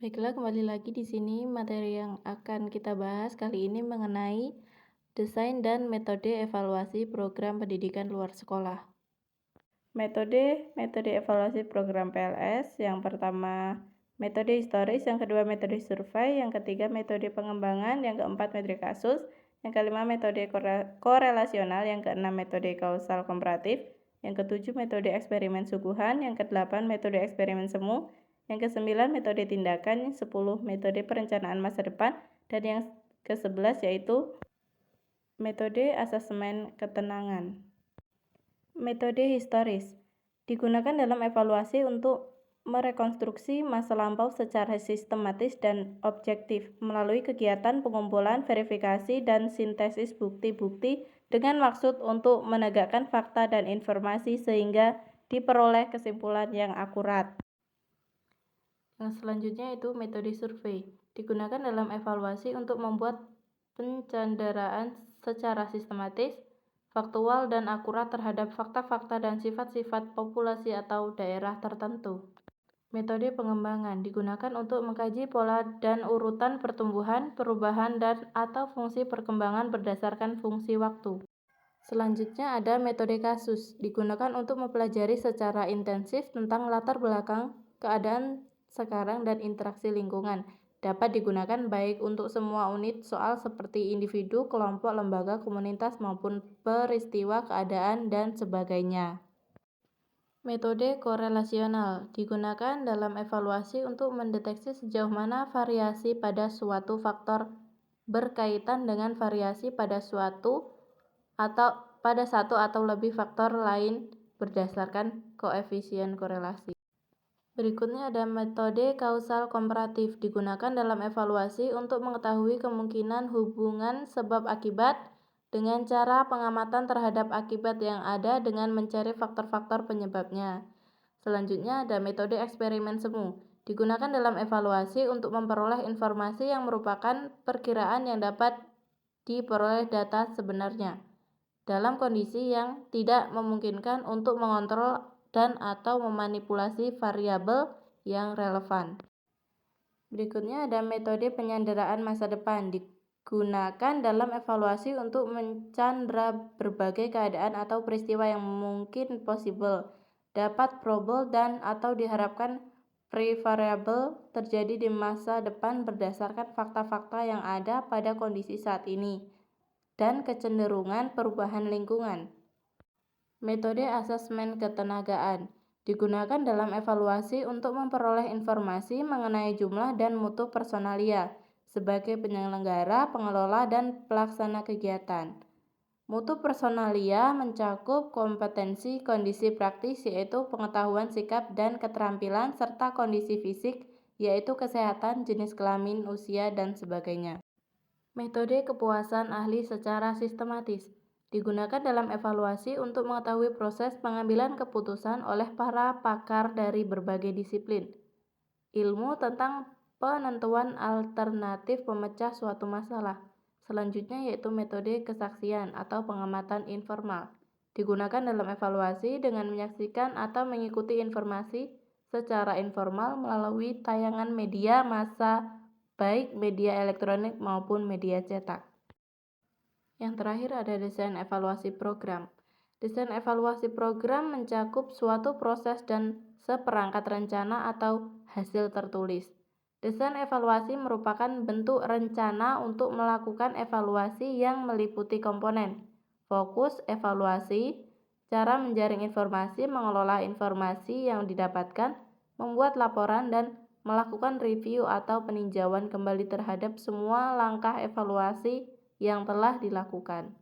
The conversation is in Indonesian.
Baiklah, kembali lagi di sini materi yang akan kita bahas kali ini mengenai desain dan metode evaluasi program pendidikan luar sekolah. Metode evaluasi program PLS, yang pertama metode historis, yang kedua metode survei, yang ketiga metode pengembangan, yang keempat metode kasus, yang kelima metode korelasional, yang keenam metode kausal komparatif, yang ketujuh metode eksperimen suguhan, yang kedelapan metode eksperimen semu, yang kesembilan metode tindakan, yang 10 metode perencanaan masa depan, dan yang ke-11 yaitu metode asesmen ketenangan. Metode historis digunakan dalam evaluasi untuk merekonstruksi masa lampau secara sistematis dan objektif melalui kegiatan pengumpulan, verifikasi, dan sintesis bukti-bukti dengan maksud untuk menegakkan fakta dan informasi sehingga diperoleh kesimpulan yang akurat. Yang selanjutnya itu metode survei, digunakan dalam evaluasi untuk membuat pencandaraan secara sistematis, faktual, dan akurat terhadap fakta-fakta dan sifat-sifat populasi atau daerah tertentu. Metode pengembangan digunakan untuk mengkaji pola dan urutan pertumbuhan, perubahan, dan atau fungsi perkembangan berdasarkan fungsi waktu. Selanjutnya ada metode kasus, digunakan untuk mempelajari secara intensif tentang latar belakang, keadaan sekarang, dan interaksi lingkungan. Dapat digunakan baik untuk semua unit soal seperti individu, kelompok, lembaga, komunitas, maupun peristiwa, keadaan, dan sebagainya. Metode korelasional digunakan dalam evaluasi untuk mendeteksi sejauh mana variasi pada suatu faktor berkaitan dengan variasi pada satu atau lebih faktor lain berdasarkan koefisien korelasi. Berikutnya ada metode kausal komparatif, digunakan dalam evaluasi untuk mengetahui kemungkinan hubungan sebab akibat dengan cara pengamatan terhadap akibat yang ada dengan mencari faktor-faktor penyebabnya. Selanjutnya ada metode eksperimen semu, digunakan dalam evaluasi untuk memperoleh informasi yang merupakan perkiraan yang dapat diperoleh data sebenarnya dalam kondisi yang tidak memungkinkan untuk mengontrol dan atau memanipulasi variabel yang relevan. Berikutnya ada metode penyanderaan masa depan, digunakan dalam evaluasi untuk mencandra berbagai keadaan atau peristiwa yang mungkin possible, dapat probable, dan atau diharapkan preferable terjadi di masa depan berdasarkan fakta-fakta yang ada pada kondisi saat ini dan kecenderungan perubahan lingkungan. Metode asesmen ketenagaan digunakan dalam evaluasi untuk memperoleh informasi mengenai jumlah dan mutu personalia sebagai penyelenggara, pengelola, dan pelaksana kegiatan. Mutu personalia mencakup kompetensi, kondisi praktis yaitu pengetahuan sikap dan keterampilan, serta kondisi fisik yaitu kesehatan, jenis kelamin, usia, dan sebagainya. Metode kepuasan ahli secara sistematis digunakan dalam evaluasi untuk mengetahui proses pengambilan keputusan oleh para pakar dari berbagai disiplin ilmu tentang penentuan alternatif pemecah suatu masalah. Selanjutnya yaitu metode kesaksian atau pengamatan informal, digunakan dalam evaluasi dengan menyaksikan atau mengikuti informasi secara informal melalui tayangan media massa baik media elektronik maupun media cetak. Yang terakhir ada desain evaluasi program. Desain evaluasi program mencakup suatu proses dan seperangkat rencana atau hasil tertulis. Desain evaluasi merupakan bentuk rencana untuk melakukan evaluasi yang meliputi komponen, fokus evaluasi, cara menjaring informasi, mengelola informasi yang didapatkan, membuat laporan, dan melakukan review atau peninjauan kembali terhadap semua langkah evaluasi yang telah dilakukan.